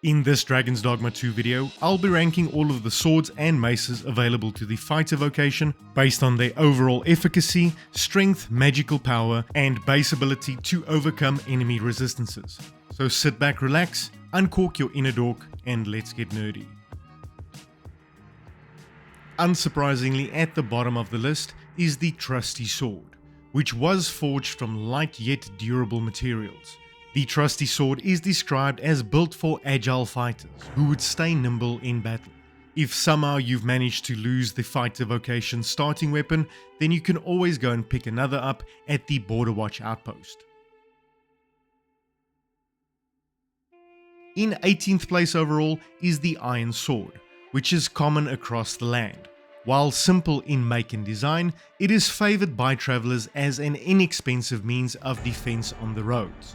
In this Dragon's Dogma 2 video, I'll be ranking all of the swords and maces available to the fighter vocation based on their overall efficacy, strength, magical power, and base ability to overcome enemy resistances. So sit back, relax, uncork your inner dork, and let's get nerdy. Unsurprisingly, at the bottom of the list is the trusty sword, which was forged from light yet durable materials. The trusty sword is described as built for agile fighters who would stay nimble in battle. If somehow you've managed to lose the fighter vocation starting weapon, then you can always go and pick another up at the Border Watch outpost. In 18th place overall is the iron sword, which is common across the land. While simple in make and design, it is favoured by travellers as an inexpensive means of defence on the roads.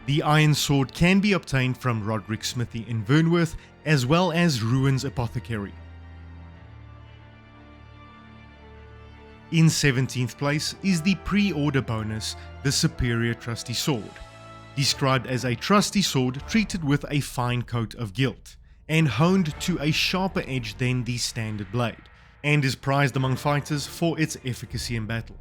The iron sword can be obtained from Roderick's smithy in Vernworth, as well as Ruin's apothecary. In 17th place is the pre-order bonus, the superior trusty sword, described as a trusty sword treated with a fine coat of gilt, and honed to a sharper edge than the standard blade, and is prized among fighters for its efficacy in battle.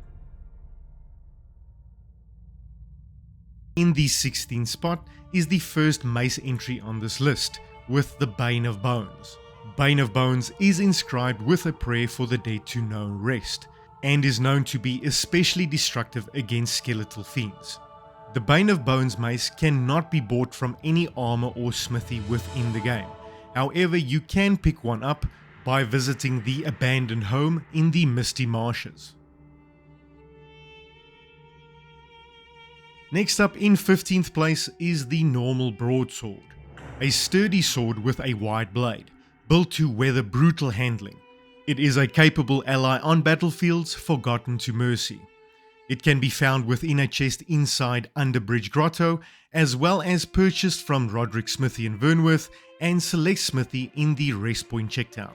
In the 16th spot is the first mace entry on this list, with the Bane of Bones. Bane of Bones is inscribed with a prayer for the dead to know rest, and is known to be especially destructive against skeletal fiends. The Bane of Bones mace cannot be bought from any armor or smithy within the game. However, you can pick one up by visiting the abandoned home in the Misty Marshes. Next up in 15th place is the normal broadsword, a sturdy sword with a wide blade, built to weather brutal handling. It is a capable ally on battlefields forgotten to mercy. It can be found within a chest inside Underbridge Grotto, as well as purchased from Roderick's smithy in Vernworth and Select smithy in the Rest Point Checktown.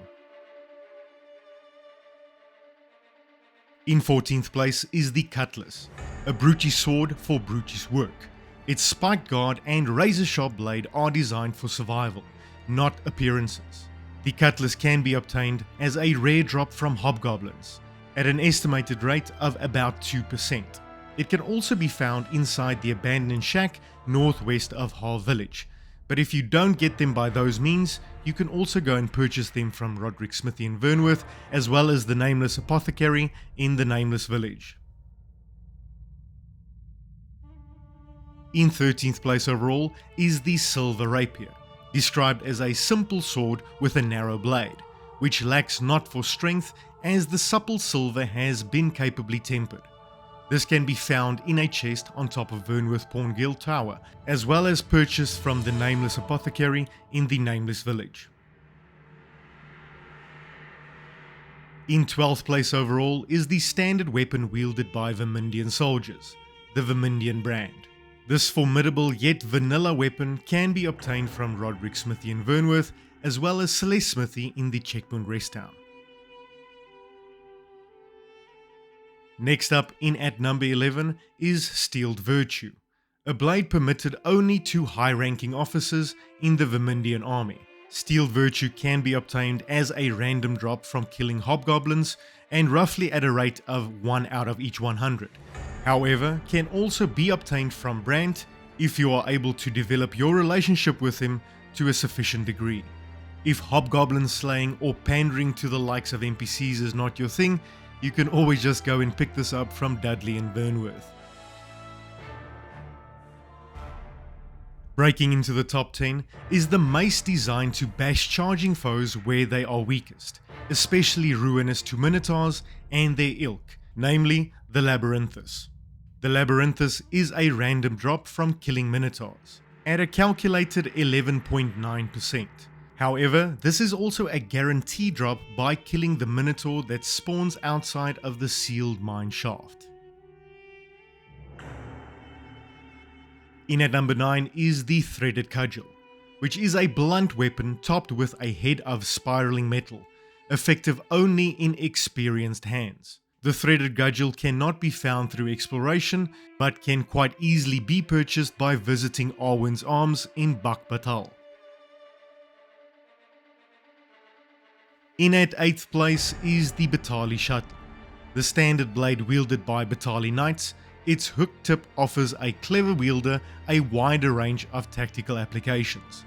In 14th place is the Cutless, a brutish sword for brutish work. Its spiked guard and razor-sharp blade are designed for survival, not appearances. The Cutless can be obtained as a rare drop from hobgoblins, at an estimated rate of about 2%. It can also be found inside the abandoned shack northwest of Har Village, but if you don't get them by those means, you can also go and purchase them from Roderick's smithy in Vernworth, as well as the Nameless apothecary in the Nameless village. In 13th place overall is the silver rapier, described as a simple sword with a narrow blade, which lacks not for strength as the supple silver has been capably tempered. This can be found in a chest on top of Vernworth Pawn Guild Tower, as well as purchased from the Nameless apothecary in the Nameless village. In 12th place overall is the standard weapon wielded by Vermindian soldiers, the Vermindian brand. This formidable yet vanilla weapon can be obtained from Roderick's smithy in Vernworth, as well as Celeste smithy in the Checkpoint Rest Town. Next up in at number 11 is Steeled Virtue, a blade permitted only to high-ranking officers in the Vermindian army. Steeled Virtue can be obtained as a random drop from killing hobgoblins, and roughly at a rate of 1 out of each 100. However, can also be obtained from Brant if you are able to develop your relationship with him to a sufficient degree. If hobgoblin slaying or pandering to the likes of NPCs is not your thing, you can always just go and pick this up from Dudley and Vernworth. Breaking into the top 10 is the mace designed to bash charging foes where they are weakest, especially ruinous to minotaurs and their ilk, namely the labyrinthus. The labyrinthus is a random drop from killing minotaurs, at a calculated 11.9%. However, this is also a guarantee drop by killing the minotaur that spawns outside of the sealed mine shaft. In at number 9 is the Threaded Cudgel, which is a blunt weapon topped with a head of spiraling metal, effective only in experienced hands. The Threaded Cudgel cannot be found through exploration, but can quite easily be purchased by visiting Arwen's Arms in Batali. In at 8th place is the Batali Shuttle. The standard blade wielded by Batali Knights, its hook tip offers a clever wielder a wider range of tactical applications.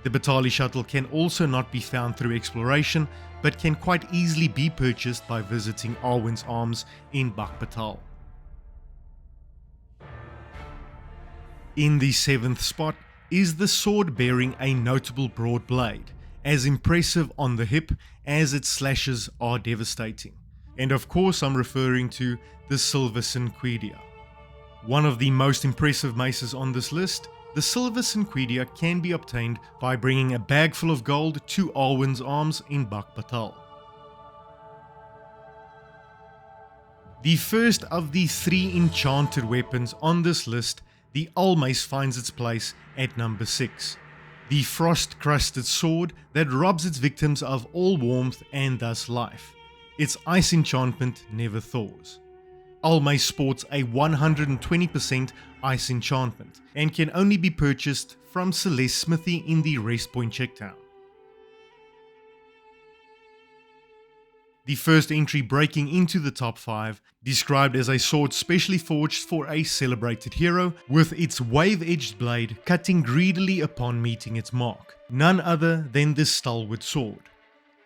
The Batali Shuttle can also not be found through exploration, but can quite easily be purchased by visiting Arwen's Arms in Batal. In the 7th spot is the sword bearing a notable broad blade, as impressive on the hip as its slashes are devastating. And of course I'm referring to the Silver Cinquidia. One of the most impressive maces on this list, the Silver Cinquidia can be obtained by bringing a bag full of gold to Arwen's Arms in Batal. The first of the 3 enchanted weapons on this list, the Mace, finds its place at number 6. The frost-crusted sword that robs its victims of all warmth and thus life. Its ice enchantment never thaws. Mace sports a 120% ice enchantment and can only be purchased from Celeste Smithy in the Rest Point Checktown. The first entry breaking into the top 5, described as a sword specially forged for a celebrated hero, with its wave-edged blade cutting greedily upon meeting its mark, none other than the Stallwood Sword.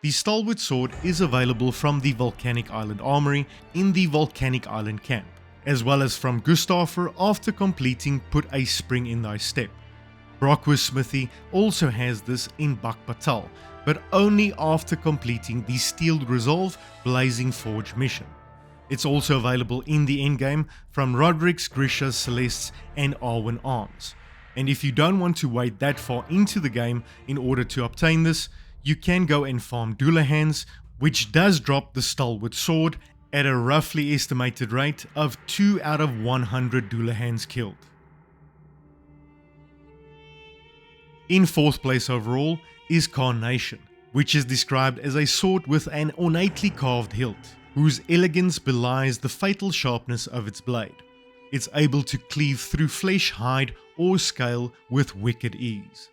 The Stallwood Sword is available from the Volcanic Island Armory in the Volcanic Island camp, as well as from Gustafer after completing Put a Spring in Thy Step. Brockworth Smithy also has this in Batal, but only after completing the Steeled Resolve Blazing Forge mission. It's also available in the endgame from Roderick's, Grisha's, Celeste's and Arwen Arms. And if you don't want to wait that far into the game in order to obtain this, you can go and farm Dullahan's, which does drop the Stallwood Sword at a roughly estimated rate of 2 out of 100 Dullahan's killed. In 4th place overall is Carnation, which is described as a sword with an ornately carved hilt, whose elegance belies the fatal sharpness of its blade. It's able to cleave through flesh, hide or scale with wicked ease.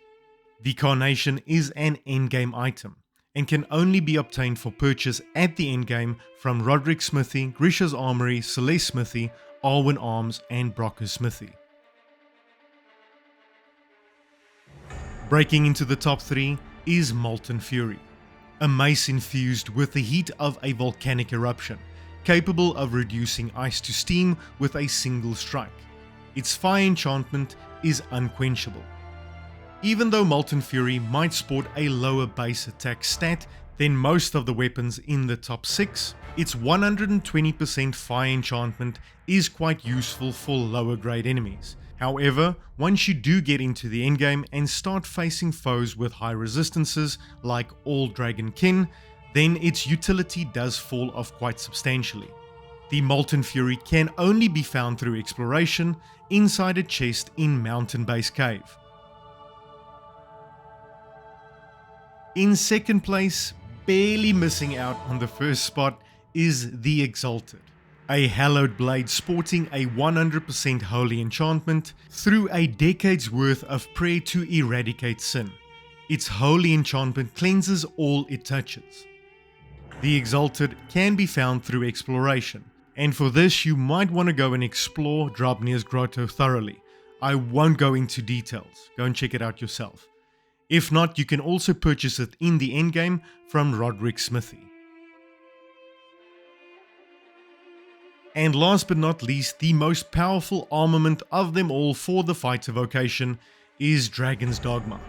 The Carnation is an endgame item and can only be obtained for purchase at the endgame from Roderick's Smithy, Grisha's Armory, Celeste Smithy, Arwen Arms and Brock's Smithy. Breaking into the top 3 is Molten Fury, a mace infused with the heat of a volcanic eruption, capable of reducing ice to steam with a single strike. Its fire enchantment is unquenchable. Even though Molten Fury might sport a lower base attack stat than most of the weapons in the top 6, its 120% fire enchantment is quite useful for lower grade enemies. However, once you do get into the endgame and start facing foes with high resistances like all Dragon Kin, then its utility does fall off quite substantially. The Molten Fury can only be found through exploration inside a chest in Mountain Base Cave. In 2nd place, barely missing out on the first spot, is the Exalted, a hallowed blade sporting a 100% holy enchantment through a decade's worth of prayer to eradicate sin. Its holy enchantment cleanses all it touches. The Exalted can be found through exploration, and for this you might want to go and explore Drobnir's Grotto thoroughly. I won't go into details, go and check it out yourself. If not, you can also purchase it in the endgame from Roderick's Smithy. And last but not least, the most powerful armament of them all for the fighter vocation is Dragon's Dogma.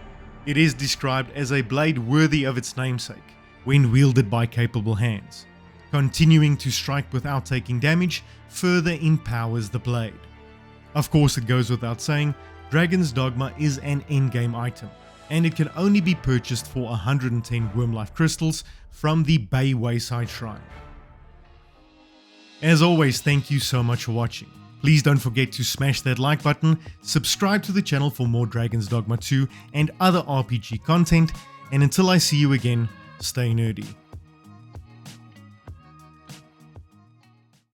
It is described as a blade worthy of its namesake when wielded by capable hands. Continuing to strike without taking damage further empowers the blade. Of course, it goes without saying, Dragon's Dogma is an endgame item, and it can only be purchased for 110 Wormlife Crystals from the Bay Wayside Shrine. As always, thank you so much for watching. Please don't forget to smash that like button, subscribe to the channel for more Dragon's Dogma 2 and other RPG content, and until I see you again, stay nerdy.